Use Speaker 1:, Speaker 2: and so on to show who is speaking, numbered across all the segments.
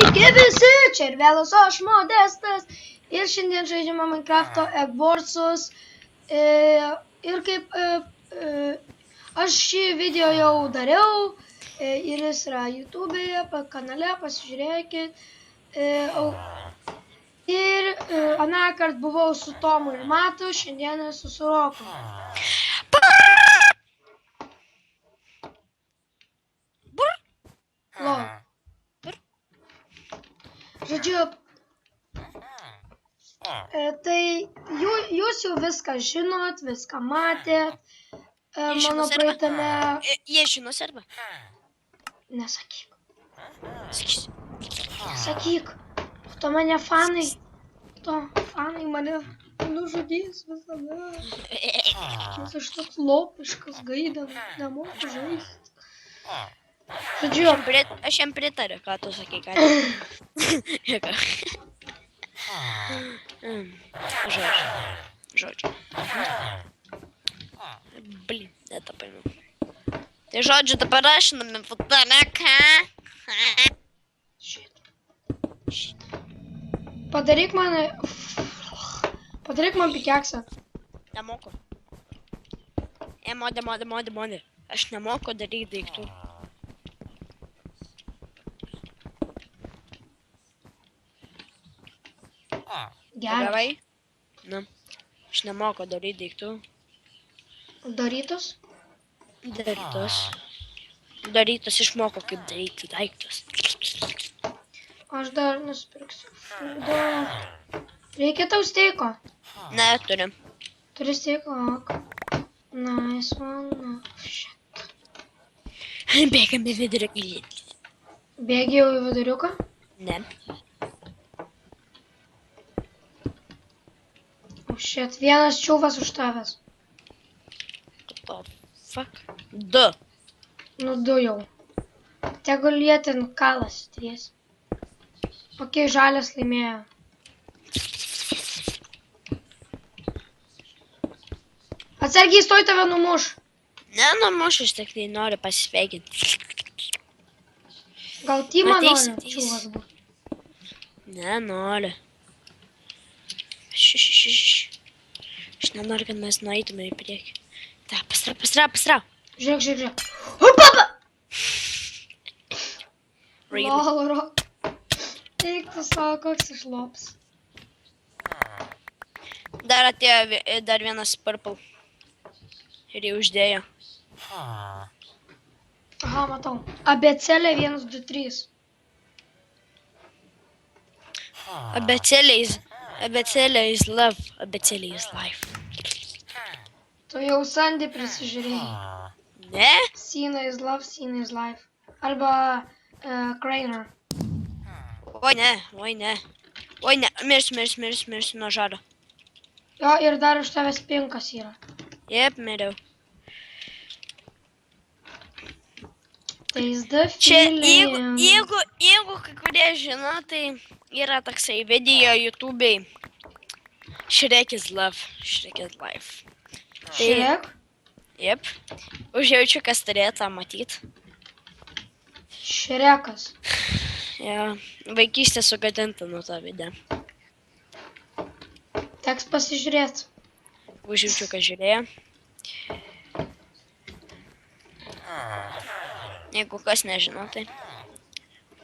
Speaker 1: Sveiki visi, čia ir vėlas aš Modestas ir šiandien žaidžiame Minecrafto Eggwarsus ir kaip aš šį video jau dariau ir jis yra YouTube'e, kanale, pasižiūrėkit ir anąkart buvau su Tomu ir Matu, šiandien esu su Roku. Žodžiu, tai jūs jau viską žinot, viską matėt, mano praeitame...
Speaker 2: Jie žino serbą?
Speaker 1: Nesakyk.
Speaker 2: Sakysiu.
Speaker 1: Nesakyk. To mane fanai mane nužudys visada. Nes aš toks lopiškas gaidas, nemoku žaisti. Žodžiu.
Speaker 2: Aš jam pritariu, ką tu sakai, ką. Žodžiu. Blin, это пойму. Tai žodžiu, dabar rašiname fotograką.
Speaker 1: Padaryk man pikeksą.
Speaker 2: Nemoku. Modė. Aš nemoku daryti daiktų.
Speaker 1: Gerai.
Speaker 2: Na, aš nemoku daryti daiktų.
Speaker 1: Darytus?
Speaker 2: Darytus išmoko, kaip daryti daiktus.
Speaker 1: Aš dar nusipirksiu. Reikia tau steiko?
Speaker 2: Ne, turim.
Speaker 1: Turi steiko? Nice one. Shit.
Speaker 2: Bėgam į viduriuką.
Speaker 1: Bėgi jau į viduriuką?
Speaker 2: Ne.
Speaker 1: Oh shit, vienas čiūvas už tavęs.
Speaker 2: What the fuck? 2.
Speaker 1: Nu, 2 jau. Tegul jie ten kalasi ties. Ok, žalias laimėjo. Atsargiai, stoj, tave numuš.
Speaker 2: Ne, numuš, aš tik tai noriu pasisveikinti.
Speaker 1: Gal Tima nori čiūvas būti?
Speaker 2: Ne, noriu. Aš nenoriu, kad mes nueitume į priekį. Ta, pasrau.
Speaker 1: Žiūrėk. Hupapa!
Speaker 2: Really?
Speaker 1: Lol, eik tu savo, koks išlops.
Speaker 2: Dar atėjo dar vienas purple. Ir jį uždėjo.
Speaker 1: Aha, matau. Abėcėlė 1, 2, 3.
Speaker 2: Abėcėlė is love. Abėcėlė is life.
Speaker 1: Tu jau Sandy prisižiūrėjai.
Speaker 2: Ne?
Speaker 1: Sina is love, Sina is life. Arba Crainer.
Speaker 2: Oi ne. Mirsiu nuo žado.
Speaker 1: Jo, ir dar už tavęs pinkas yra.
Speaker 2: Jep, miriau.
Speaker 1: Tai is the
Speaker 2: Čia,
Speaker 1: feeling.
Speaker 2: jeigu kai kurie žino, tai yra toksai video YouTube'ai. Shrek is love, Shrek is life.
Speaker 1: Shrek?
Speaker 2: Jep. Užjaučiu, kas turėtų tą matyt.
Speaker 1: Šrekas.
Speaker 2: Ja, vaikystė sugadinta nuo to video.
Speaker 1: Teks pasižiūrėti.
Speaker 2: Užjaučiu, kas žiūrėjo. Jeigu kas nežino, tai...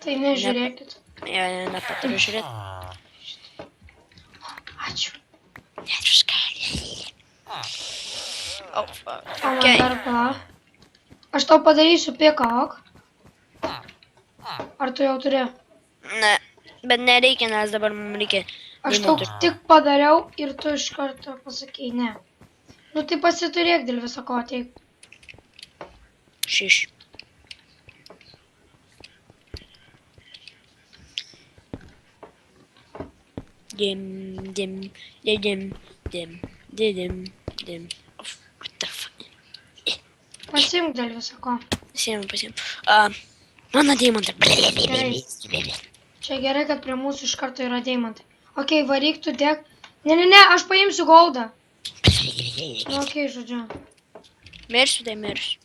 Speaker 1: Tai nežiūrėkit.
Speaker 2: Ja, nepatariu žiūrėti.
Speaker 1: Ačiū.
Speaker 2: Oh, fuck.
Speaker 1: O man
Speaker 2: Okay.
Speaker 1: dar pa. Aš tau padarysiu piką, ok? Ar tu jau turi?
Speaker 2: Ne, bet nereikia, nes dabar mums reikia...
Speaker 1: Aš tau tik padariau ir tu iš karto pasakei ne. Nu tai pasiturėk dėl viso ko, ateik.
Speaker 2: 6. Dim. Oh, what the fuck?
Speaker 1: Pasiimk dėl viso ko.
Speaker 2: Pasiim. Mano deimantai.
Speaker 1: Gerai. Čia gerai, kad prie mūsų iš karto yra deimantai. Ok, varyk tu dėk. Ne, aš paimsiu goldą. Nu, ok, žodžiu.
Speaker 2: Mirsiu, tai mirsiu.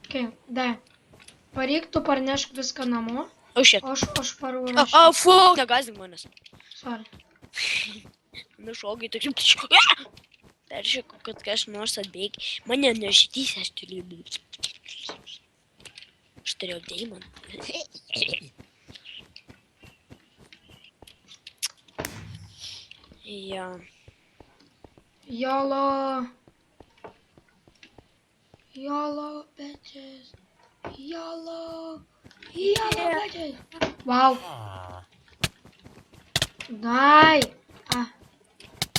Speaker 1: Okay, da. Varyk, tu parnešk viską namo,
Speaker 2: Oh shit.
Speaker 1: o aš parau
Speaker 2: Oh,
Speaker 1: rašyti.
Speaker 2: oh fuck. Negazink manęs.
Speaker 1: Sorry.
Speaker 2: Nušokai tik. Peršėku, kad kas nors atbėgi. Mane nežydys, aš turiu. Aš turėjau deimon. Ja.
Speaker 1: YOLO. YOLO, bitches. YOLO. YOLO, bitches. Wow. Die. Ah.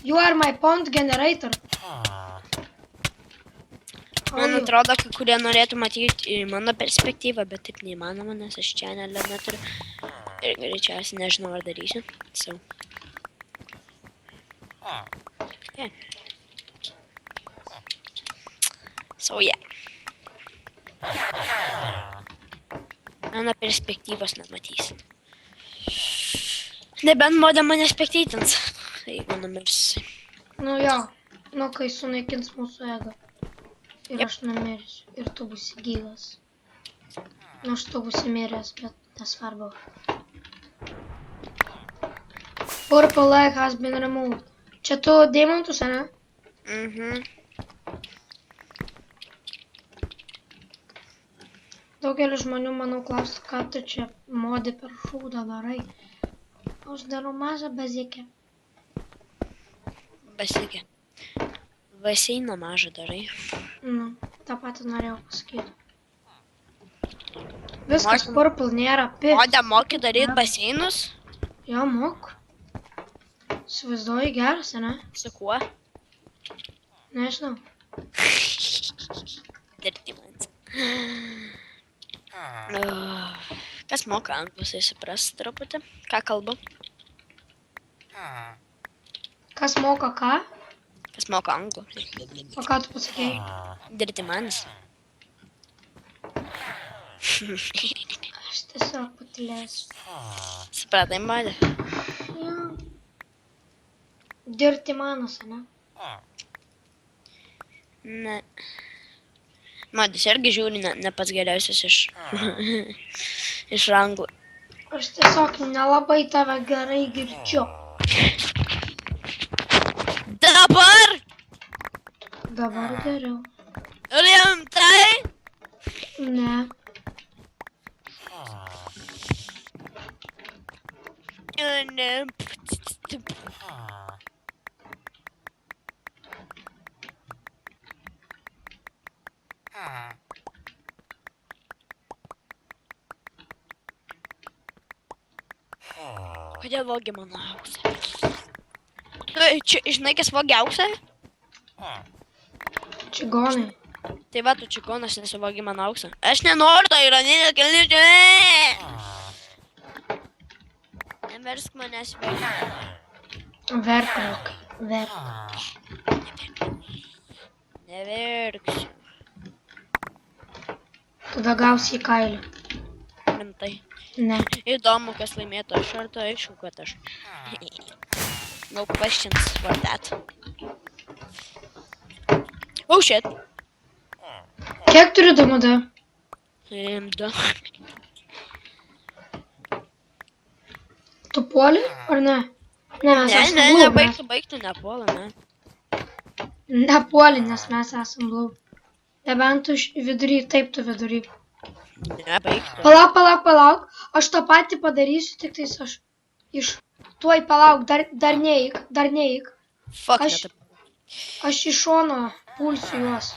Speaker 1: You are my pond generator.
Speaker 2: Man atrodo, kai kurie norėtų matyti mano perspektyvą, bet taip neįmanoma, nes aš čia neturiu. Ir greičiausiai nežinau, ar darysiu. So. Yeah. So, yeah. Mano perspektyvos nematys. Nebent modė manęs pektytins, jeigu numirsi.
Speaker 1: Nu jo, nu kai sunaikins mūsų ego. Ir
Speaker 2: Yep.
Speaker 1: aš numirsiu. Ir tu būsi gyvas. Nors tu būsi miręs, bet nesvarbu. Purple leg has been removed. Čia tu deimantus, ane?
Speaker 2: Mhm.
Speaker 1: Daugelis žmonių, manau, klausia, ką tu čia modi per šūdą darai. Aš darau mažą bazikę.
Speaker 2: Basikė. Baseiną mažą darai.
Speaker 1: Nu, tą patį norėjau pasakyti. Viskas
Speaker 2: Moki-
Speaker 1: purple nėra pi.
Speaker 2: Modė moki daryti baseinus?
Speaker 1: Jo, mok. Įsivaizduoji geras, ane?
Speaker 2: Su kuo?
Speaker 1: Nežinau.
Speaker 2: Dirtimas. Kas moka anglų, supras truputį? Ką kalbu?
Speaker 1: Kas moka ką?
Speaker 2: Kas moka anglų?
Speaker 1: O ką tu pasakėjai?
Speaker 2: Dirtimanis.
Speaker 1: Aš tiesiog patilėsiu.
Speaker 2: Supratai, modė?
Speaker 1: Jo. Dirti manas, ane?
Speaker 2: Ne. Modis irgi žiūri ne pats geriausias iš... iš anglų.
Speaker 1: Aš tiesiog nelabai tave gerai girdžiu.
Speaker 2: Dabar!
Speaker 1: Dabar geriau.
Speaker 2: Rimtai?
Speaker 1: Ne.
Speaker 2: Ne. Kodėl vogia mano auksą? Čia, žinai, kas vogia auksą?
Speaker 1: Čigonai.
Speaker 2: Tai va, tu čigonas nesuvogi mano auksą. Aš nenoriu, tai yra nekalničio. Neversk manęs vėliau.
Speaker 1: Verk. Verk.
Speaker 2: Neverksiu.
Speaker 1: Tada gausi į kailį.
Speaker 2: Rimtai.
Speaker 1: Ne.
Speaker 2: Įdomu, kas laimėtų. Aš ar to aišku, kad aš. No questions for that. Oh shit.
Speaker 1: Kiek turi DMD?
Speaker 2: Rimta.
Speaker 1: Tu puoli ar ne? Ne, mes esam blue.
Speaker 2: Nebaigtų, nepuola, ne.
Speaker 1: Nepuoli, nes mes esam blue. Nebent tu vidury, taip tu vidury.
Speaker 2: Nebaigtų.
Speaker 1: Palauk. Aš tą patį padarysiu, tik tais aš iš... Tuoj palauk, dar neik.
Speaker 2: Fuck,
Speaker 1: Aš- Aš iš šono pulsiu juos.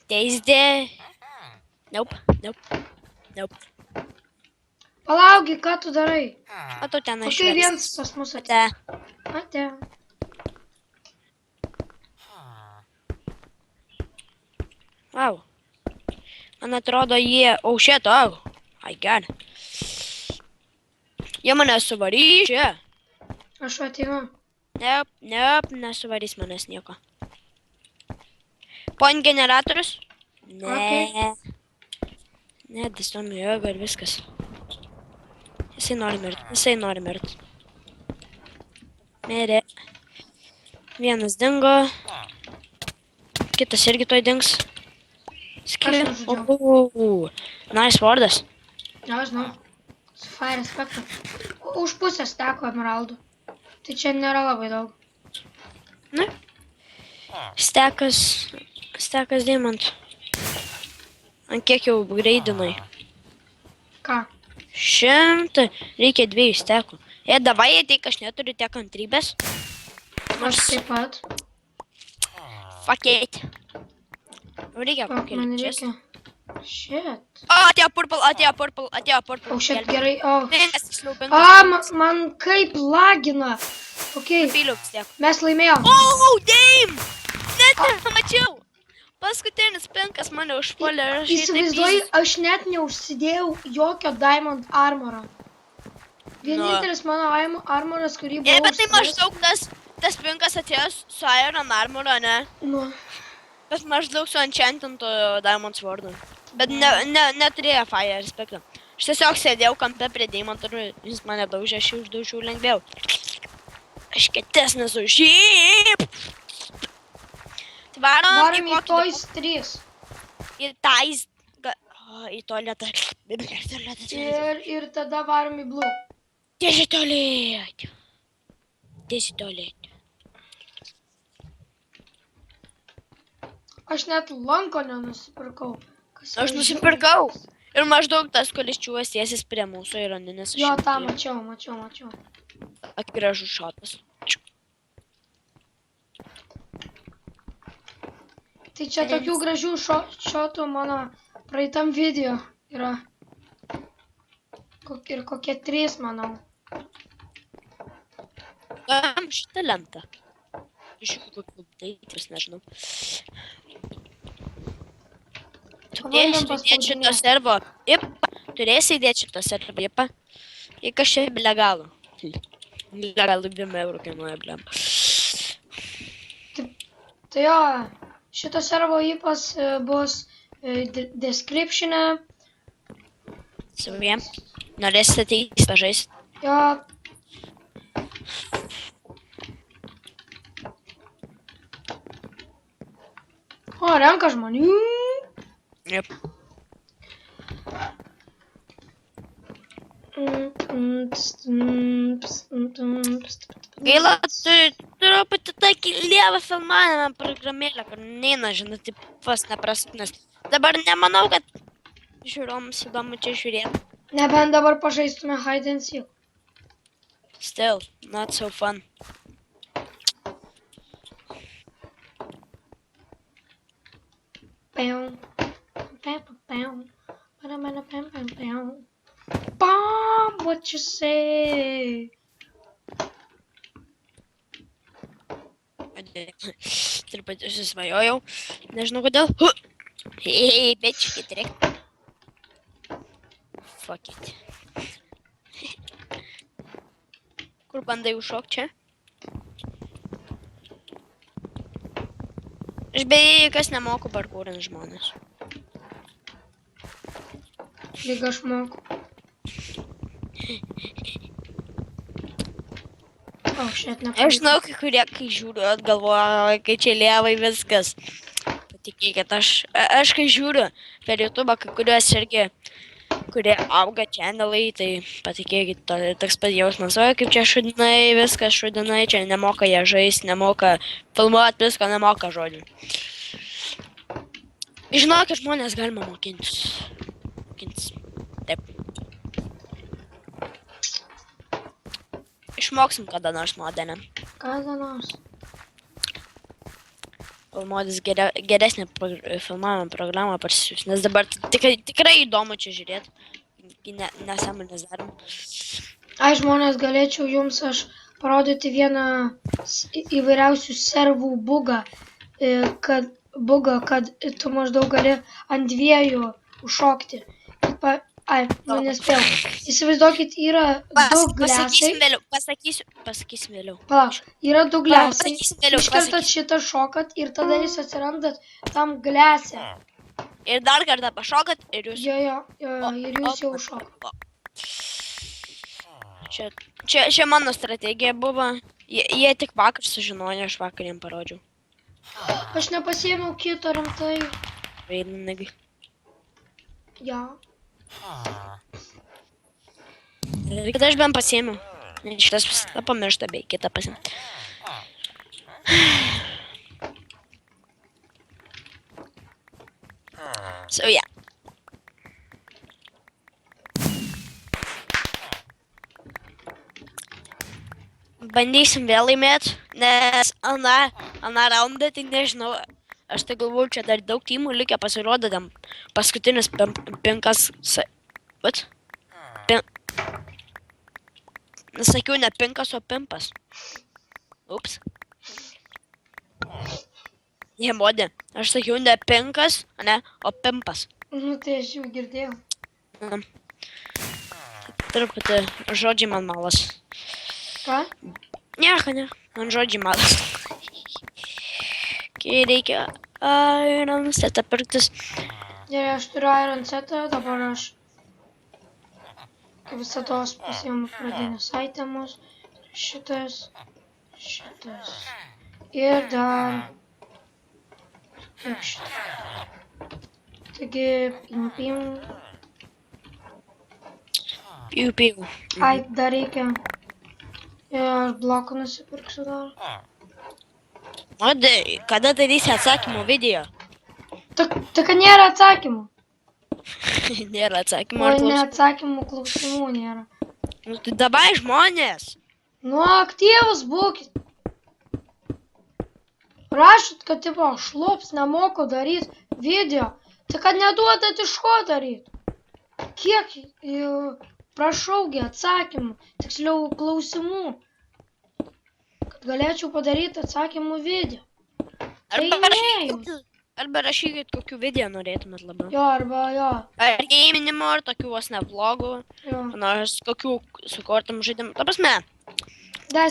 Speaker 2: Teisdė. Nope.
Speaker 1: Palauki, ką tu darai?
Speaker 2: Matau ten
Speaker 1: O
Speaker 2: aš.
Speaker 1: kai viens pas mus atėjo.
Speaker 2: Ate. Wow. Man atrodo, jie... Oh shit, oh. I got. Jie mane suvarys čia.
Speaker 1: Aš ateinu.
Speaker 2: Nesuvarys manęs nieko. Point generatorius? Ne.
Speaker 1: Okay.
Speaker 2: Ne, distom jėga ir viskas. Jisai nori mirti. Mirė. Vienas dingo. Kitas irgi toj dings.
Speaker 1: nužudžiau.
Speaker 2: Nice vardas.
Speaker 1: Nežinau. Su Fire Spectre. Už pusės teko emeraldų. Tai čia nėra labai daug.
Speaker 2: Ne? Stekas deimantų. Ant kiek jau greidinai?
Speaker 1: Ką?
Speaker 2: 100. Reikia 2 stekų. Davai ateik, aš neturiu tiek kantrybės.
Speaker 1: Aš taip pat.
Speaker 2: Fuck it. Reikia
Speaker 1: Man
Speaker 2: kokėlčias.
Speaker 1: reikia. Shit.
Speaker 2: Atėjo purple.
Speaker 1: O, shit, gerai. O,
Speaker 2: Penkas, tiksliau,
Speaker 1: man kaip lagina. Ok,
Speaker 2: Pyliuk stek.
Speaker 1: mes laimėjom.
Speaker 2: Oh, damn! Net nemačiau. Paskutinis penkas mane užpuolė ir aš jį taip
Speaker 1: Įsivaizduoju, aš net neužsidėjau jokio diamond armoro. Vienintelis mano armoras, kurį buvau
Speaker 2: Bet tai
Speaker 1: užsidėjęs-
Speaker 2: maždaug tas pinkas atėjo su Iron Armor'o, ne?
Speaker 1: Nu,
Speaker 2: Bet maždaug su enchantintu Diamond Sword'u. Bet neturėjo Fire Spectre. Aš tiesiog sėdėjau kampe prie Deimanto ir jis mane daužė, aš jį uždaužiau lengviau. Aš kietesnis už jį. Tai varom
Speaker 1: varom į Toys 3.
Speaker 2: į tais... Į tualetą.
Speaker 1: Ir tada varom į Blue.
Speaker 2: Tiesiai tualetą.
Speaker 1: Aš net lanko nenusipirkau. Kas
Speaker 2: Aš
Speaker 1: yra
Speaker 2: nusipirkau.
Speaker 1: žiauriai.
Speaker 2: Ir maždaug tas, kuris čiūvas tiesis prie mūsų ironinis.
Speaker 1: Jo, tą mačiau.
Speaker 2: Gražus šotas.
Speaker 1: Tai čia tokių gražių šotų mano praeitam video yra. Ir kokie 3, manau.
Speaker 2: Kam šitą lentą? Iš jų kokių daitris, nežinau. Turėsi įdėti šito servo. Turėsi įdėti šito servo. Į kažkaip legalų. Legalų 2 eurų kainuoja, blem.
Speaker 1: Tai jo, šito servo įpas bus description'e.
Speaker 2: Saviem. Norėsite ateiti pažaisti.
Speaker 1: Jo. O, renka žmonių.
Speaker 2: Jep. Gaila, turiu pati tokį lievą filmavimą programėlę, kur neina, žinai, taip pas neprasuknės. Dabar nemanau, kad žiūroms įdomu čia žiūrėti.
Speaker 1: Nebent dabar pažaistume hide and seek.
Speaker 2: Still, not so fun.
Speaker 1: Bam, what you say?
Speaker 2: Truputį susvajojau, nežinau kodėl. Hei, bitch, kitrek. Fuck it. Kur bandai užšok čia? Aš beje, kas nemoku parkūrint žmonės.
Speaker 1: Lyg aš moku. O, šit nepavyko.
Speaker 2: Aš žinau, kai kurie, kai žiūriu, atgalvoju, kai čia lievai viskas. Patikėkit, aš kai žiūriu per YouTube, kai kuriuos irgi, kurie auga channelai, tai patikėkit, toks pat jausmas. O, kaip čia šudinai, viskas šudinai, čia nemoka jie žaisti, nemoka filmuoti, visko nemoka žodžių. Žinau, kad žmonės galima mokintis. Taip. Išmoksim kada nors modelį.
Speaker 1: Kada nors.
Speaker 2: Modis geresnė filmavimo programą parsisiūs, nes dabar tikrai įdomu čia žiūrėti. Nesąmonės darom.
Speaker 1: Ai, žmonės, galėčiau jums aš parodyti vieną įvairiausių servų bugą, kad tu maždaug gali ant 2 užšokti. Ai, nespėjau. Įsivaizduokit, yra 2 glesai.
Speaker 2: Pasakysim vėliau.
Speaker 1: Palauk, yra 2 glesai.
Speaker 2: Pasakysim vėliau,
Speaker 1: Iškartat šitą šokat ir tada jūs atsirandat tam glese.
Speaker 2: Ir dar kartą pašokat ir jūs...
Speaker 1: Jo, ir jūs jau šokat.
Speaker 2: Čia mano strategija buvo. Jie tik vakar sužinojo, aš vakar jiem parodžiau.
Speaker 1: Aš nepasiėmiau kito rimtai.
Speaker 2: Raidingai.
Speaker 1: Jo.
Speaker 2: Ir kitą aš bent pasiėmiau. Šitas visada pamiršta, bei kitą pasiėmiau. So, yeah. Bandysim vėl laimėti, nes aną raundą, tai nežinau, aš tai galvoju, čia dar daug teamų likę pasirodė, ten paskutinis pinkas, what? Sakiau, ne pinkas, o pimpas. Ups. Jie modė, aš sakiau, ne pinkas, ne, o pimpas.
Speaker 1: Nu, tai aš jau girdėjau.
Speaker 2: Truputį žodžiai man malas.
Speaker 1: Ką?
Speaker 2: Nieko, ne, man žodžiai malas. Kai reikia Iron setą pirktis.
Speaker 1: Gerai, aš turiu Iron setą, dabar aš kaip visados pasiimu pradinius itemus. Šitas. Ir dar kiek šitą. Taigi, pim.
Speaker 2: Piu.
Speaker 1: Ai, dar reikia. Ir blokų nusipirksiu dar.
Speaker 2: Modė, kada darysi atsakymų video?
Speaker 1: Tik nėra atsakymų.
Speaker 2: Nėra atsakymų.
Speaker 1: O ne atsakymų, klausimų nėra.
Speaker 2: Nu, tai dabar žmonės.
Speaker 1: Nu, aktyvus būkit. Rašot, kad tipo šlups, nemoku daryti video. Tai kad neduodat iš ko daryti. Kiek, prašaugi atsakymų, tiksliau klausimų. Kad galėčiau padaryti atsakymų video.
Speaker 2: Arba rašykit, kokių video norėtumėt labiau.
Speaker 1: Jo, arba jo.
Speaker 2: Ar gaminimo, ar tokių vos ne vlogų.
Speaker 1: Jo.
Speaker 2: Nors kokių sukurtum žaidimų. Ta prasme.
Speaker 1: Dai,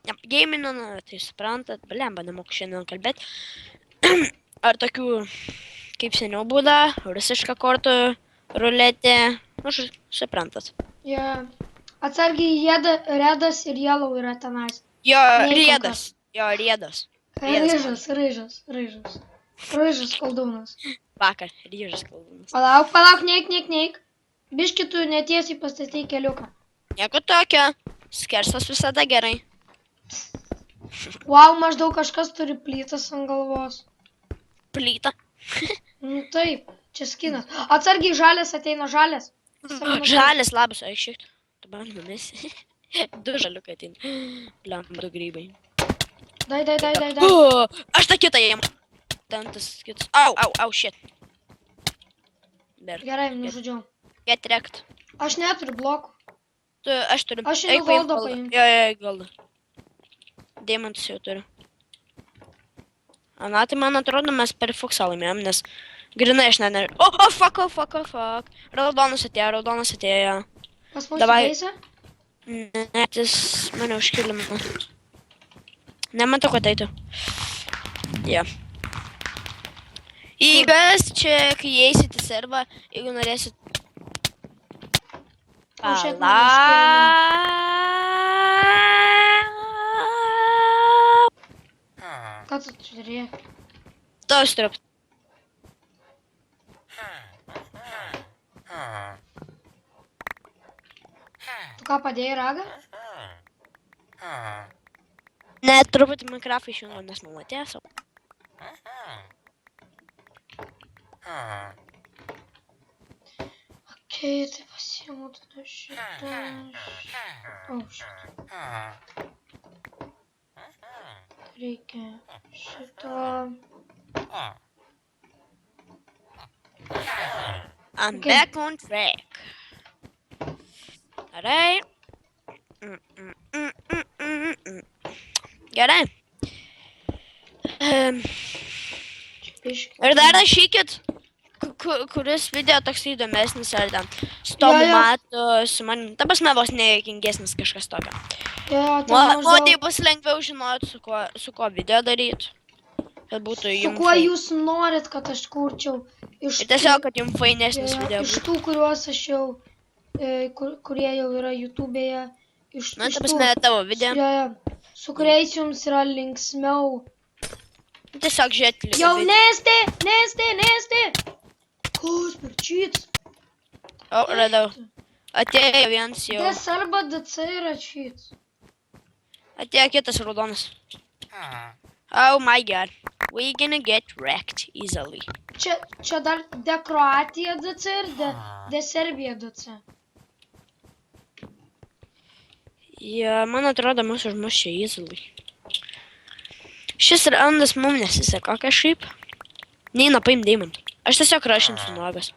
Speaker 2: Gaminimo, tai suprantat, blemba, nemoku šiandien kalbėti. Ar tokių, kaip seniau būda, rusišką kortų, ruletė. Nu, suprantat.
Speaker 1: Jo. Atsargiai redas ir yellow yra tenais.
Speaker 2: Jo, riedas.
Speaker 1: Ryžas koldūnas.
Speaker 2: Vakar, ryžas koldūnas.
Speaker 1: Palauk, neik. Biški tu netiesiai pastatei keliuką.
Speaker 2: Nieko tokio. Skersas visada gerai.
Speaker 1: Wow, maždaug kažkas turi plytas ant galvos.
Speaker 2: Plyta.
Speaker 1: Nu taip, čia skinas. Atsargiai žalės ateina žalės.
Speaker 2: Žalės labas, aikščiai. Dabar numesi. 2 žaliukai ateina. Blemba, 2 grybai.
Speaker 1: Dai.
Speaker 2: Aš tą kitą jėm. Ten tas kitas. Au, shit.
Speaker 1: Gerai, nužudžiau.
Speaker 2: Get wrecked.
Speaker 1: Aš neturiu blokų.
Speaker 2: Aš turiu.
Speaker 1: Aš einu goldą paimti.
Speaker 2: Jo, goldą. Deimantus jau turiu. Na, tai man atrodo, mes per fuksą laimėjom, nes grinai aš nenoriu. Fuck. Raudonas atėjo.
Speaker 1: Pas mus įteisė?
Speaker 2: Ne, jis mane užkilino. Nematau, kad eitų. Jo. Įgas čia, kai eisit į servą, jeigu norėsit...
Speaker 1: Ką tu turi?
Speaker 2: Tos trup.
Speaker 1: Tu ką padėjai ragą?
Speaker 2: Ne, truputį Minecraft'ą išjungiau, nes numatė esu.
Speaker 1: Okei, tai pasiimu tada šitą. Šitą. Reikia šito.
Speaker 2: I'm back on track. Alright. Gerai. Ir dar rašykit, kuris video toks įdomesnis, ar ten su tomu matu, su manim. Ta prasme, vos nejuokingesnis kažkas tokio. O tai bus lengviau žinoti, su kuo video daryti. Kad būtų jums.
Speaker 1: Su kuo jūs norit, kad aš kurčiau.
Speaker 2: Ir tiesiog, kad jums fainesnis video būtų.
Speaker 1: Iš tų, kuriuos aš jau, kurie jau yra YouTube'e.
Speaker 2: Na, ta prasme, tavo video.
Speaker 1: Su kuriais jums yra linksmiau
Speaker 2: Tiesiog žiūrėti.
Speaker 1: Jau nesti! Kas per cheats?
Speaker 2: O, radau. Atėjo vienas jau.
Speaker 1: DS arba DC yra cheats.
Speaker 2: Atėjo kitas raudonas. Oh my god. We're gonna get wrecked easily.
Speaker 1: Čia dar de Kroatija DC ir de Serbija DC.
Speaker 2: Ja, man atrodo, mus užmuš čia easily. Šis raundas mum nesiseka kažkaip. Neina paim deimantų. Aš tiesiog rašinsiu nuogas.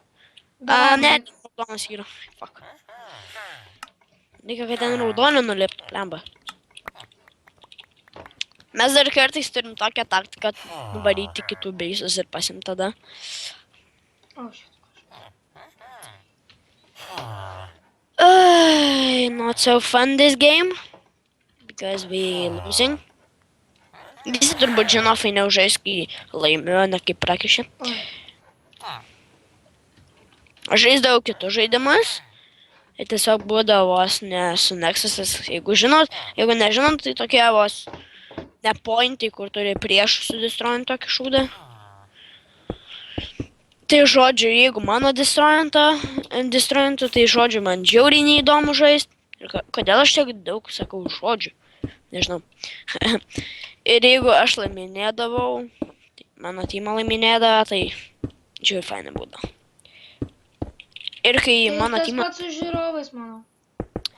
Speaker 2: Ne, raudonas yra. Fuck. Reikia, kad ten raudonį nuliptų, lemba. Mes dar kartais turim tokią taktiką nuvaryti kitų beisus ir pasimt tada.
Speaker 1: Oh, shit.
Speaker 2: Not so fun this game. Because we losing. Visi turbūt žino, fainiau žais, kai laimiu, ne kaip prakišė. Aš žaisdavau kitus žaidimus. Ir tiesiog būdavo vos ne su Nexusas. Jeigu žinot, jeigu nežinot, tai tokie vos ne pointai, kur turi priešų sudestrojant tokį šūdą. Tai žodžiu, jeigu mano destrojant, tai žodžiu, man žiauriai neįdomu žaisti. Ir kodėl aš tiek daug sakau žodžių? Nežinau. Ir jeigu aš laiminėdavau, tai mano teamą laiminėdavo, tai žiauriai fainai būdavo. Ir kai mano teamą...
Speaker 1: Tas pats su žiūrovais, manau.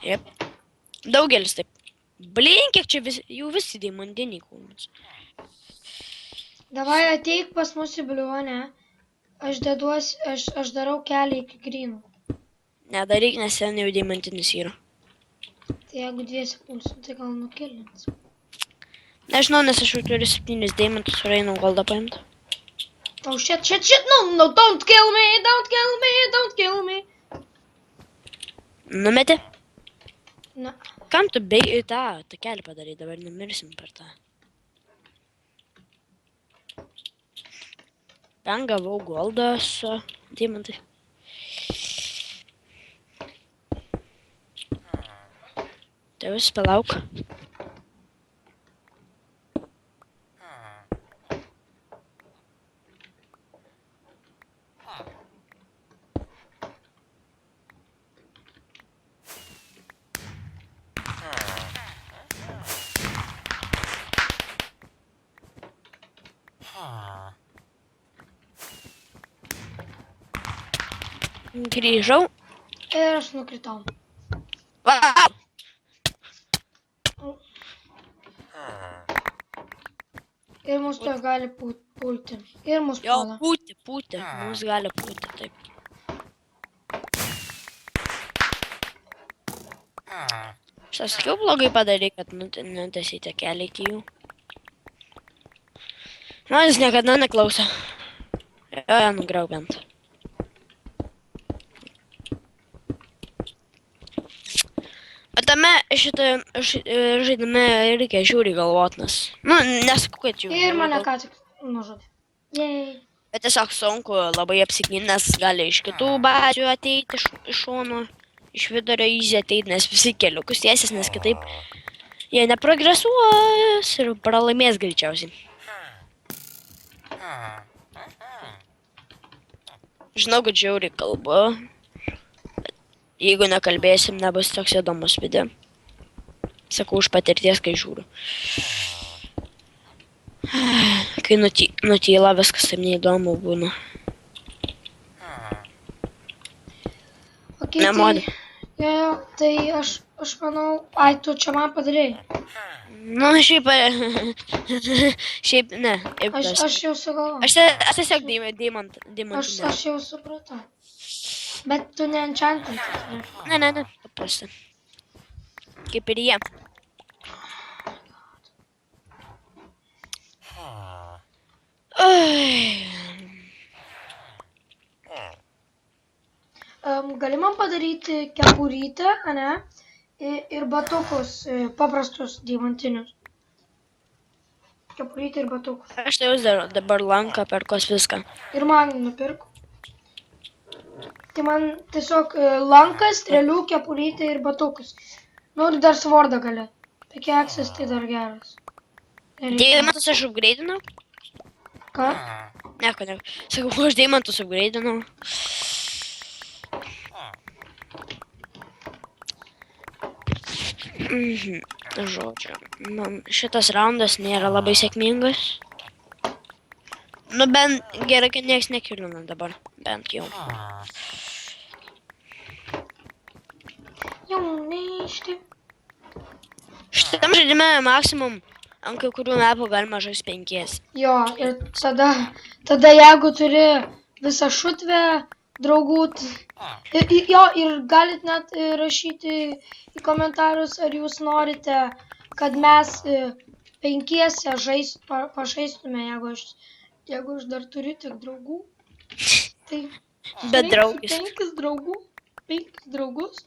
Speaker 2: Jep. Daugelis taip. Blin, kiek čia jau visi deimantiniai kūnus.
Speaker 1: Davai ateik pas mus į bliuonę. Aš darau kelią iki grynų.
Speaker 2: Nedaryk, nes ten jau deimantinis yra.
Speaker 1: Tai jeigu dviesi pulsim, tai gal nukilins.
Speaker 2: Nežinau, nes aš jau turiu 7 deimantus, ir einau galdą paimti.
Speaker 1: Oh shit, no, don't kill me.
Speaker 2: Numetė?
Speaker 1: Na,
Speaker 2: Kam tu tą kelią padarai, dabar numirsim per tą. Ten gavau goldą su deimantai. Tai vis palauk. Grįžau.
Speaker 1: ir aš nukritau.
Speaker 2: Vau!
Speaker 1: Ir mus to gali pulti. Ir mus
Speaker 2: Jo,
Speaker 1: puola.
Speaker 2: pūti. Mums gali pūti, taip. Aš sakiau blogai padarai, kad nutesite kelią iki jų. Man jis niekada neklauso. Jo, nugriau bent. Bet tame žaidime reikia žiūri galvot, nes... Nu, nesakau, kad jau...
Speaker 1: Ir mane ką tik nužudė. Jei.
Speaker 2: Bet tiesiog sunku labai apsiginti, nes gali iš kitų bazių ateiti iš šono, iš vidurio įzį ateiti, nes visi keliukus tiesis, nes kitaip jie neprogresuos ir pralaimės greičiausiai. Žinau, kad žiauriai kalbu, bet jeigu nekalbėsim, nebus toks įdomus video. Sakau, už patirties, kai žiūriu. Kai nutyla, viskas taip neįdomu būna.
Speaker 1: Okay,
Speaker 2: Nemodi.
Speaker 1: Tai aš manau, ai, tu čia man padarėjai.
Speaker 2: Nu, šiaip ne.
Speaker 1: Aš jau sugalvojau.
Speaker 2: Aš tiesiog deimantinę.
Speaker 1: Aš jau supratau. Bet tu neenchantintas, ne?
Speaker 2: Ne, paprasta. Kaip ir jie.
Speaker 1: Gali man padaryti kepurytę, ane? Ir batukus, paprastus diamantinius. Kepurytę ir batukus.
Speaker 2: Aš tai jūs dabar lanką perkos viską.
Speaker 1: Ir man nupirku. Tai man tiesiog lankas, strėlių, kepurytė ir batukus. Nu, dar svordą gali. Pikeksas tai dar geras.
Speaker 2: Deimantus aš upgrade'inau.
Speaker 1: Ką?
Speaker 2: Nieko. Sakau, aš deimantus upgrade'inau. Žodžiu, man šitas raundas nėra labai sėkmingas. Nu, bent gerai, kad nieks nekilina dabar. Bent jau.
Speaker 1: Jaunystė.
Speaker 2: Šitam žaidime maksimum ant kai kurių mapų galima žaisti 5.
Speaker 1: Jo, ir tada jeigu turi visą šutvę draugų, ir galit net rašyti į komentarus, ar jūs norite, kad mes 5 pažaistume, jeigu aš dar turiu tik draugų. Tai
Speaker 2: Bet draugis.
Speaker 1: 5 draugus.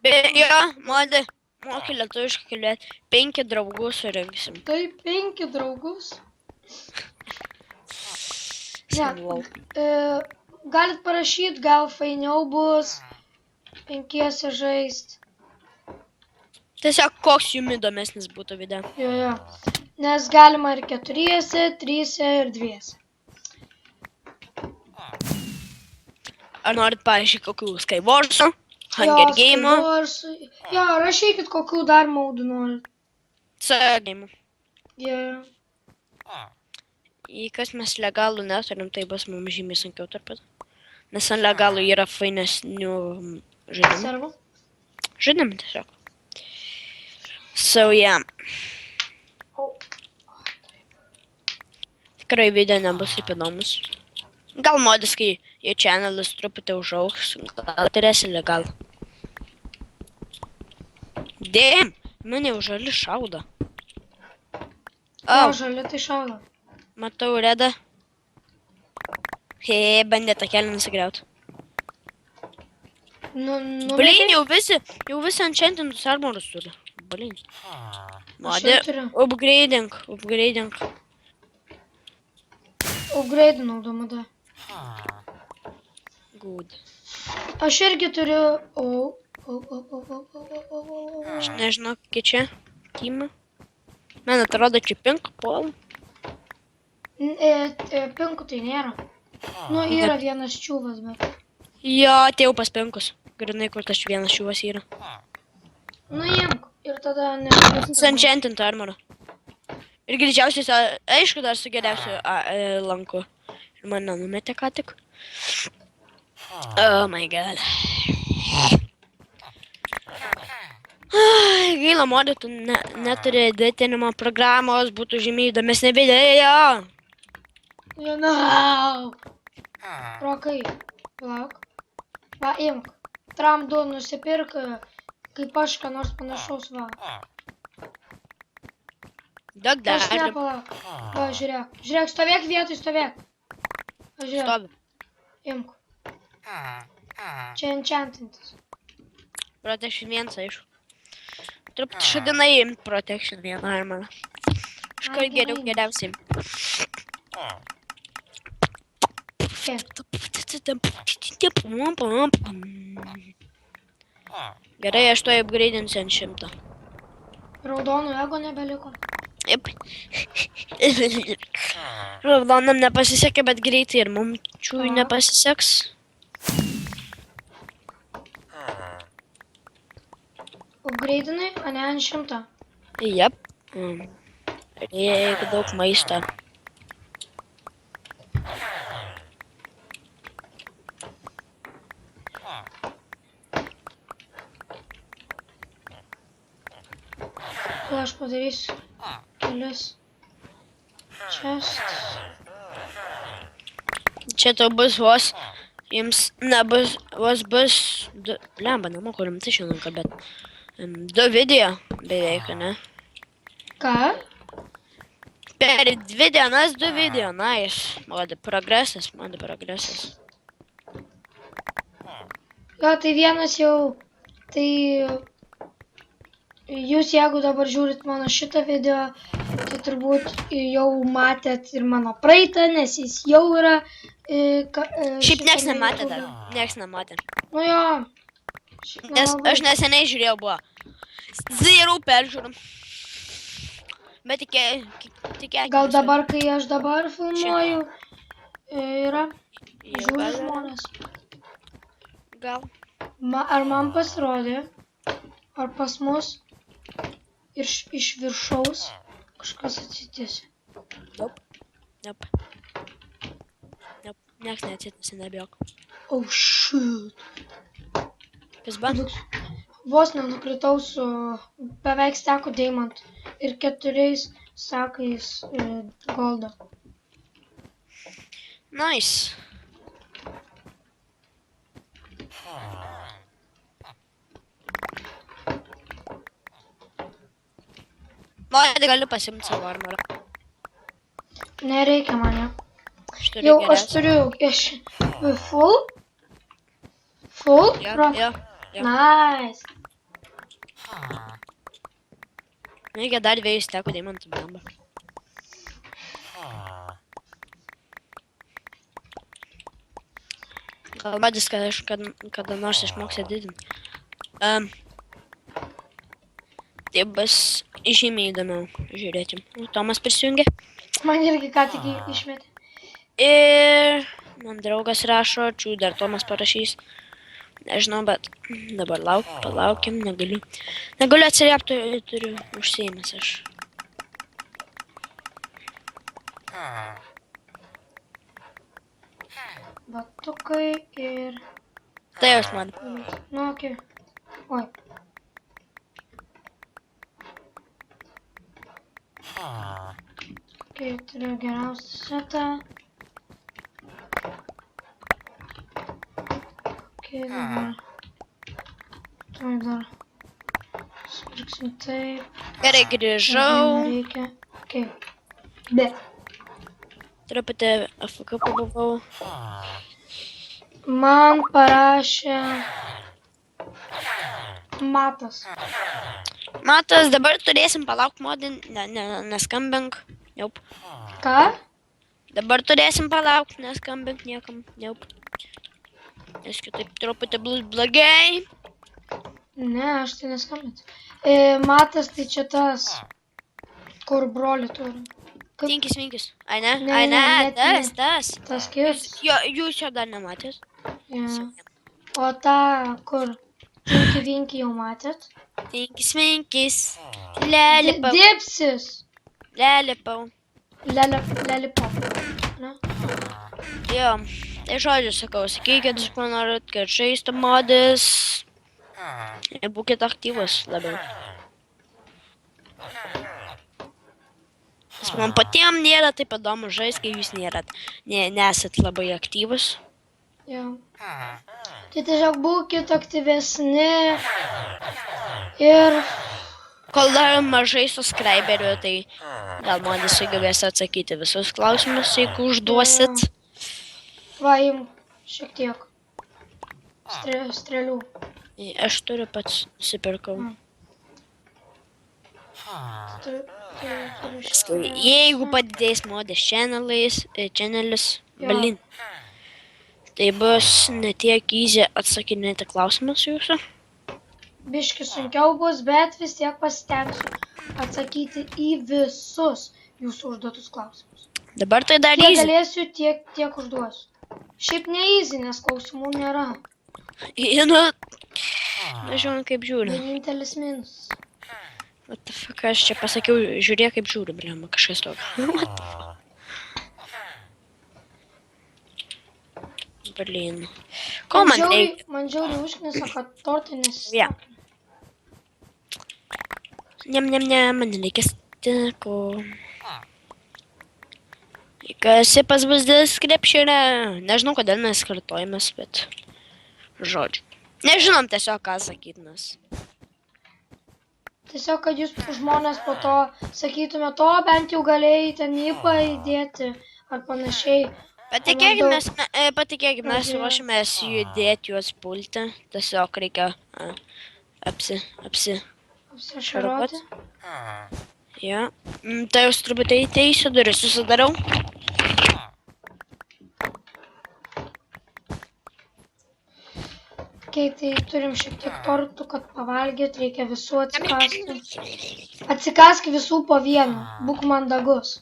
Speaker 2: Jo, moki lietuviškai kalbėti. 5 draugus surinksim.
Speaker 1: Tai 5 draugus. Ne, galit parašyti, gal fainiau bus 5 žaist.
Speaker 2: Tiesiog koks jums įdomesnis būtų video.
Speaker 1: Jo. Nes galima ir 4, 3 ir 2.
Speaker 2: Ar norit, pavyzdžiui, kokių Skywars'ų, Hunger Game'ų,
Speaker 1: Jo, rašykit, kokių dar maudų norit.
Speaker 2: Game'ų.
Speaker 1: Jo.
Speaker 2: Į kas mes legalų neturim, tai bus mums žymiai sunkiau tarpat. Nes ant legalų yra fainesnių žaidimų.
Speaker 1: Servo?
Speaker 2: Žaidimų tiesiog. So, yeah. Tikrai video nebus taip įdomus. Gal modis, kai jų channelis truputį užaugs, gal turėsi legalų. Damn, mane jau žali šaudo.
Speaker 1: Jo, žali tai šaudo.
Speaker 2: Matau redą. Bandė tą kelią nusigriauti. Blin, jau visi enchantintus armorus turi. Blin. Modė, upgrading.
Speaker 1: Upgrade'inau, domada.
Speaker 2: Good.
Speaker 1: Aš irgi turiu...
Speaker 2: Aš nežinau, kokie čia teamai. Man atrodo, čia pink puol.
Speaker 1: Pinkų tai nėra. Nu, yra vienas čiūvas, bet...
Speaker 2: Jo, atėjau pas pinkus. Grinai, kur tas vienas čiūvas yra.
Speaker 1: Nu, imk. Ir tada...
Speaker 2: Su enchantintu armoru. Ir greičiausiai, aišku, dar su geriausiu lanku. Ir mane numetė ką tik. Oh my god. Gaila, modė, tu neturi editinimo programos, būtų žymiai įdomesnė video.
Speaker 1: Žinau. Rokai, lauk. Va, imk. Tram 2 nusipirk, kaip aš, ką nors panašaus, va.
Speaker 2: Daug dar.
Speaker 1: Aš nepalauk. Va, žiūrėk. Žiūrėk, stovėk vietoj, stovėk. Va, žiūrėk.
Speaker 2: Stovi.
Speaker 1: Imk. Čia enchantintas.
Speaker 2: Protection 1, aišku. Truputį šadinai imt Protection 1 armorą. Kažkai geriausiai. Gerai, aš to upgrade'insiu ant 100.
Speaker 1: Raudonų ego nebeliko.
Speaker 2: Jep. Raudonam nepasisekė, bet greitai ir mums čiūjų nepasiseks.
Speaker 1: Upgrade'inai, o ne ant 100.
Speaker 2: Jep. Reikia daug maisto.
Speaker 1: Aš padarysiu kelius chests.
Speaker 2: Čia tau bus vos, jums nebus, vos bus, lemba, nemoku rimtai šiandien kalbėt. 2 video beveik, ne?
Speaker 1: Ką?
Speaker 2: Per 2 dienas 2 video, nice. Mano progresas.
Speaker 1: Jo, tai vienas jau, tai jūs jeigu dabar žiūrit mano šitą video, tai turbūt jau matėt ir mano praeitą, nes jis jau yra...
Speaker 2: Šiaip nieks nematė dar, nieks nematė.
Speaker 1: Nu jo.
Speaker 2: Nes aš neseniai žiūrėjau, buvo 0 peržiūrų. Bet tikėkime.
Speaker 1: Gal dabar, kai aš dabar filmuoju, yra
Speaker 2: Jau
Speaker 1: žiūri
Speaker 2: gal.
Speaker 1: žmonės.
Speaker 2: Gal.
Speaker 1: Ar man pasirodė, ar pas mus iš viršaus kažkas atsitėsi?
Speaker 2: Nope. Nieks neatsitisi, nebijok.
Speaker 1: Oh shit.
Speaker 2: Kas buvo?
Speaker 1: Vos nenukritau su beveik steko deimantų ir 4 stakais goldo.
Speaker 2: Nice. Nori, galiu pasimti savo armorą.
Speaker 1: Nereikia man jo.
Speaker 2: Aš turiu
Speaker 1: Jau aš
Speaker 2: geresnį.
Speaker 1: turiu full? Full?
Speaker 2: Jo.
Speaker 1: Nice.
Speaker 2: Reikia dar 2 stekų deimantų bamba. Gal badis, kad aš kada nors išmoksiu didinti. Tai bus žymiai įdomiau žiūrėti. Tomas prisijungė.
Speaker 1: Man irgi ką tik išmetė.
Speaker 2: Ir man draugas rašo, dar Tomas parašys. Nežinau, bet dabar palaukim, negaliu. Negaliu atsiliepti, turiu užsiėmęs aš.
Speaker 1: Batukai ir...
Speaker 2: Tai jūs man.
Speaker 1: Nu, okei. Oi. Okei, turiu geriausią setą. Okei, dabar. Tuoj dar. Spirksim taip.
Speaker 2: Gerai, grįžau.
Speaker 1: Reikia. Okei. Be.
Speaker 2: Truputį AFK pabuvau.
Speaker 1: Man parašė Matas.
Speaker 2: Matas, dabar turėsim palauk modin, neskambink. Jaup.
Speaker 1: Ką?
Speaker 2: Dabar turėsim palauk, neskambink niekam. Jaup. Nes kitaip truputį bus blogai.
Speaker 1: Ne, aš tai neskambinsiu. Matas tai čia tas, kur brolį turi.
Speaker 2: Tinkis. Ai ne,
Speaker 1: net ne.
Speaker 2: tas.
Speaker 1: Tas kirs.
Speaker 2: Jo, jūs jo dar nematėt.
Speaker 1: Ja. O tą, kur Vinki jau matėt?
Speaker 2: Tinkis. Lelipau.
Speaker 1: Dipsis.
Speaker 2: Lelipau.
Speaker 1: Lelipau. Ne?
Speaker 2: Jo, tai žodžiu sakau, sakykit, jūs panorit, kad žaistų modis. Ir būkit aktyvus labiau. Nes man patiem nėra taip įdomu žaisti, kai jūs nesat labai aktyvus.
Speaker 1: Jo. Tai tiesiog būkit aktyvesni ir...
Speaker 2: Kol dar mažai subscriberių, tai gal man sugebės atsakyti visus klausimus, jeigu užduosit.
Speaker 1: Va, im šiek tiek strėlių.
Speaker 2: Aš turiu pats nusipirkau. Jeigu padidės modės channelis, balin. Tai bus ne tiek easy atsakinėti klausimus jūsų.
Speaker 1: Biški sunkiau bus, bet vis tiek pasitengsiu atsakyti į visus jūsų užduotus klausimus.
Speaker 2: Dabar tai dar
Speaker 1: Kiek
Speaker 2: easy.
Speaker 1: galėsiu, tiek užduosiu. Šiaip ne easy, nes klausimų nėra.
Speaker 2: Nu, nežinau kaip žiūri.
Speaker 1: Vienintelis minusas.
Speaker 2: What the fuck, aš čia pasakiau, žiūrėk kaip žiūri, blema, kažkas tokio. What the fuck. Blin. Ko man reikia?
Speaker 1: Man žiauriai užknisa, kad tortai
Speaker 2: Ja.
Speaker 1: nesisakė.
Speaker 2: Man reikia stiko. Kasi pas bus description'e. Nežinau, kodėl mes kartojamės, bet... Žodžiu. Nežinom tiesiog, ką sakyt mes.
Speaker 1: Tiesiog, kad jūs žmonės po to sakytume to, bent jau galėjai ten įpą įdėti ar panašiai.
Speaker 2: Patikėkime, mes ruošiamės judėti juos pulti. Tiesiog reikia
Speaker 1: Apsišaroti.
Speaker 2: Ja. Tai jūs truputį teisiu, duris susidarau.
Speaker 1: Okei, tai turim šiek tiek tortų, kad pavalgyt, reikia visų atsikasti. Atsikask visų po vieną, būk mandagus.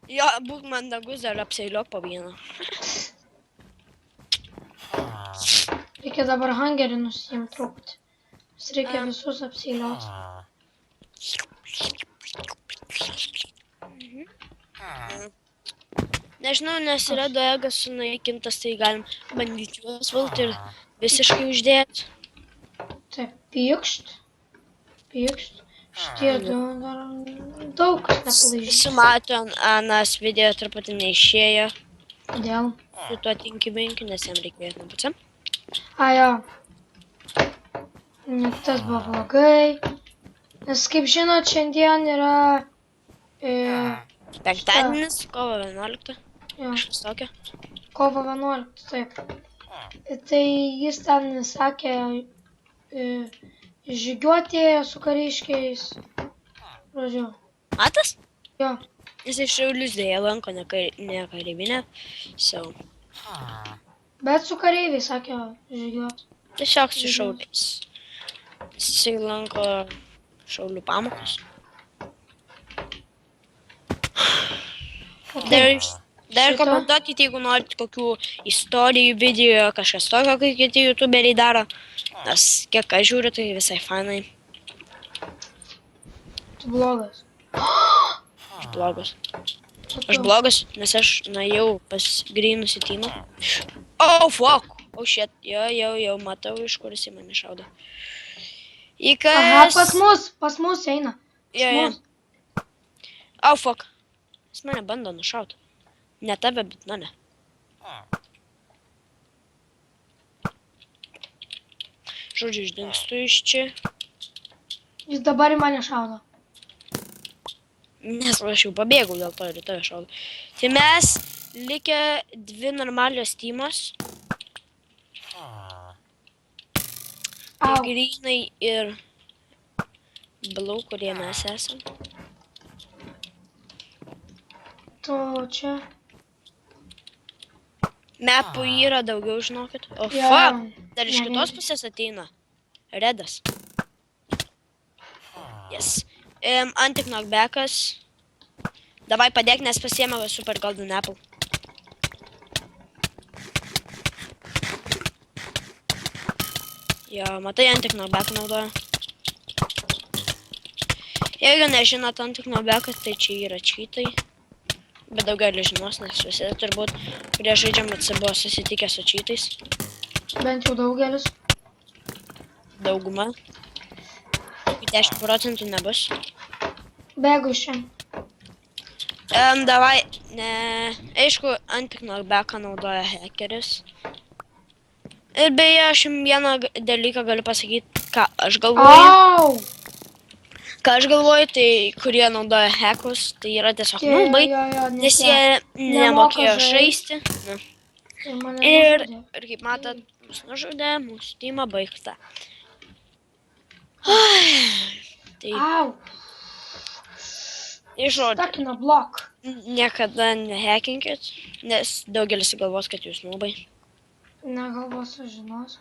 Speaker 2: Jo, būk mandagus dar apseiliok po vieną.
Speaker 1: Reikia dabar hangerį nusiimti truputį. Nes reikia visus apseilioti.
Speaker 2: Nežinau, nes yra duegas sunaikintas, tai galim bandyti juos valti ir visiškai uždėti.
Speaker 1: Taip, pykšt. Pykšt. Šitie du dar daug kas nepalaižys.
Speaker 2: Sumato, Anas video truputį neišėjo
Speaker 1: Kodėl?
Speaker 2: su tuo tinkiminkiu, nes jam reikėjo nupucam.
Speaker 1: Jo. Tas buvo blogai. Nes kaip žinot, šiandien yra...
Speaker 2: Penktadienis, kovo 11.
Speaker 1: Jo,
Speaker 2: Kažkas tokio.
Speaker 1: kovo 11, taip. Tai jis ten sakė žygiuoti su kariškiais. Žodžiu.
Speaker 2: Matas?
Speaker 1: Jo.
Speaker 2: Jis iš Šiaulius dėja lanko, ne kareivinę. So.
Speaker 1: Bet su kareiviais sakė žygiuoti.
Speaker 2: Tiesiog su šauliais. Jisai lanko šaulių pamokas. Dar komentuokite, jeigu norit kokių istorijų video, kažkas tokio, kai kiti youtuberiai daro. Nes kiek aš žiūriu, tai visai fanai.
Speaker 1: Tu blogas.
Speaker 2: Aš blogas. Aš blogas, nes aš nuėjau pas grynus į teamą. Oh, fuck! Oh, shit. Jau matau, iš kur jis į mane šaudo.
Speaker 1: Aha, pas mus eina.
Speaker 2: Jo. Oh, fuck. Jis mane bando nušauti. Ne tave, bet mane. Žodžiu, išdingstu iš čia.
Speaker 1: Jis dabar į mane šaudo.
Speaker 2: Nes aš jau pabėgau dėl to ir į tave šaudo. Tai mes likę dvi normalios teamos. Ir grynai ir blau, kurie mes esam.
Speaker 1: Tu čia.
Speaker 2: Mepų yra daugiau, žinokit. O,
Speaker 1: Jo.
Speaker 2: fuck! Dar iš kitos pusės ateina. Redas. Yes. Anti-knockbackas. Davai padėk, nes pasiėmė Super Golden Apple. Jo, matai, anti-knockback naudoja. Jeigu nežinot anti-knockbackas, tai čia yra cheatai. Bet daugelis žinos, nes visi turbūt, kurie žaidžiam buvo susitikę su cheatais.
Speaker 1: Bent jau daugelis.
Speaker 2: Dauguma. 10% nebus.
Speaker 1: Bėgu iš čia.
Speaker 2: Davai, ne, aišku, anti-knockbacką naudoja hackeris. Ir beje, aš jums vieną dalyką galiu pasakyti, ką aš galvoju.
Speaker 1: Au!
Speaker 2: Ką aš galvoju, tai kurie naudoja hackus, tai yra tiesiog nubai, nes jie nemokėjo žaisti. Ir kaip matot, mus nužudė, mūsų teamą baigta. Tai
Speaker 1: Au!
Speaker 2: žodžiu,
Speaker 1: Stakina blok.
Speaker 2: niekada nehackinkit, nes daugelis galvos, kad jūs nubai.
Speaker 1: Negalvosiu, žinos.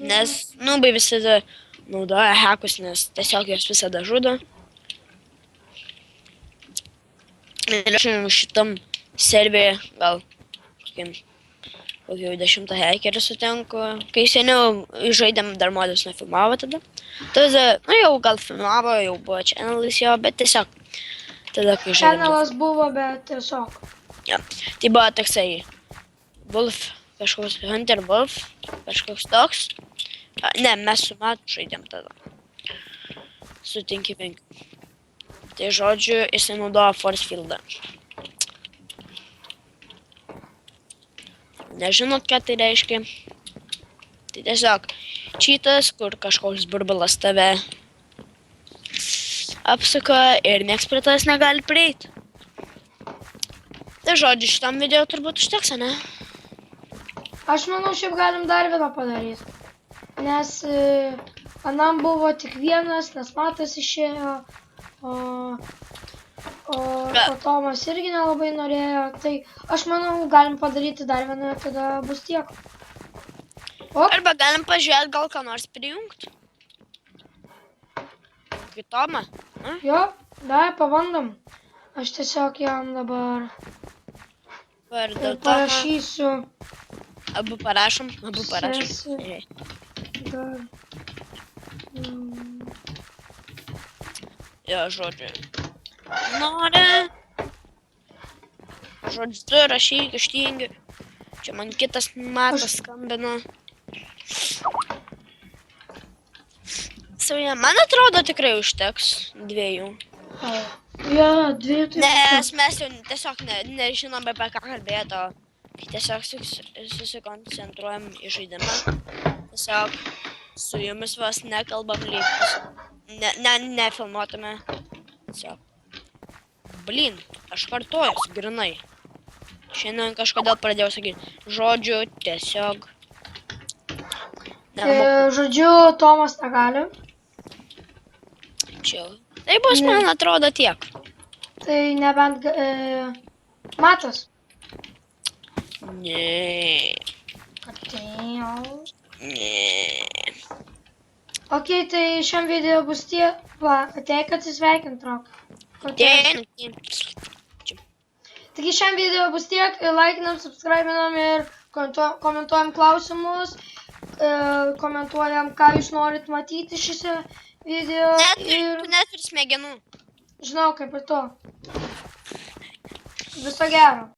Speaker 2: Nes nubai visada naudoja hackus, nes tiesiog jos visada žudo. Ir aš šitam serverį gal kokį 10 hackerį sutinku. Kai seniau žaidėm dar modus nefilmavo tada. Tada, jau gal filmavo, jau buvo channelis jo, bet tiesiog tada, kai žaidėm.
Speaker 1: Channelas buvo, bet tiesiog.
Speaker 2: Ja. Tai buvo toksai Wolf, kažkoks Hunter Wolf, kažkoks toks. Ne, mes su Matu žaidėm tada. Su Tinky-Pinky. Tai žodžiu, jisai naudojo Force Fieldą. Nežinot, ką tai reiškia. Tai tiesiog cheatas, kur kažkoks burbulas tave apsuka ir nieks prie tavęs negali prieiti. Tai žodžiu, šitam video turbūt užteks, ne?
Speaker 1: Aš manau, šiaip galim dar vieną padaryti. Nes anam buvo tik vienas, nes Matas išėjo, o Tomas irgi nelabai norėjo. Tai aš manau, galim padaryti dar vieną ir tada bus tiek. O,
Speaker 2: Arba galim pažiūrėti, gal ką nors prijungti. Kaip Tomą.
Speaker 1: jo, dar pabandom. Aš tiesiog jam dabar
Speaker 2: Vardą Tomą.
Speaker 1: parašysiu.
Speaker 2: Abu parašom.
Speaker 1: Sesi.
Speaker 2: Gerai.
Speaker 1: Dar.
Speaker 2: Jo, žodžiu. Nori. Žodžiu, tu rašyk, ištingi. Čia man kitas matas skambina. Sauja, man atrodo tikrai užteks 2.
Speaker 1: Jo, 2 tai.
Speaker 2: Nes mes jau tiesiog nežinom apie ką kalbėti, o tiesiog susikoncentruojam į žaidimą. Tiesiog su jumis vos nekalbam lygus. Nefilmuotume. Tiesiog. Blin, aš kartuojuos, grinai. Šiandien kažkodėl pradėjau sakyti. Žodžiu, tiesiog.
Speaker 1: Žodžiu, Tomas negali.
Speaker 2: Čia. Tai bus, man atrodo, tiek.
Speaker 1: Tai nebent Matas.
Speaker 2: Ne.
Speaker 1: Atėjau.
Speaker 2: Ne.
Speaker 1: Ok, tai šiam video bus tiek. Va, ateik atsisveikint, Rok. Taigi šiam video bus tiek. Laikinam, subscribinam ir komentuojam klausimus. Komentuojam, ką jūs norit matyti šiose video.
Speaker 2: Tu neturi smegenų.
Speaker 1: Žinau, kaip ir to. Viso gero.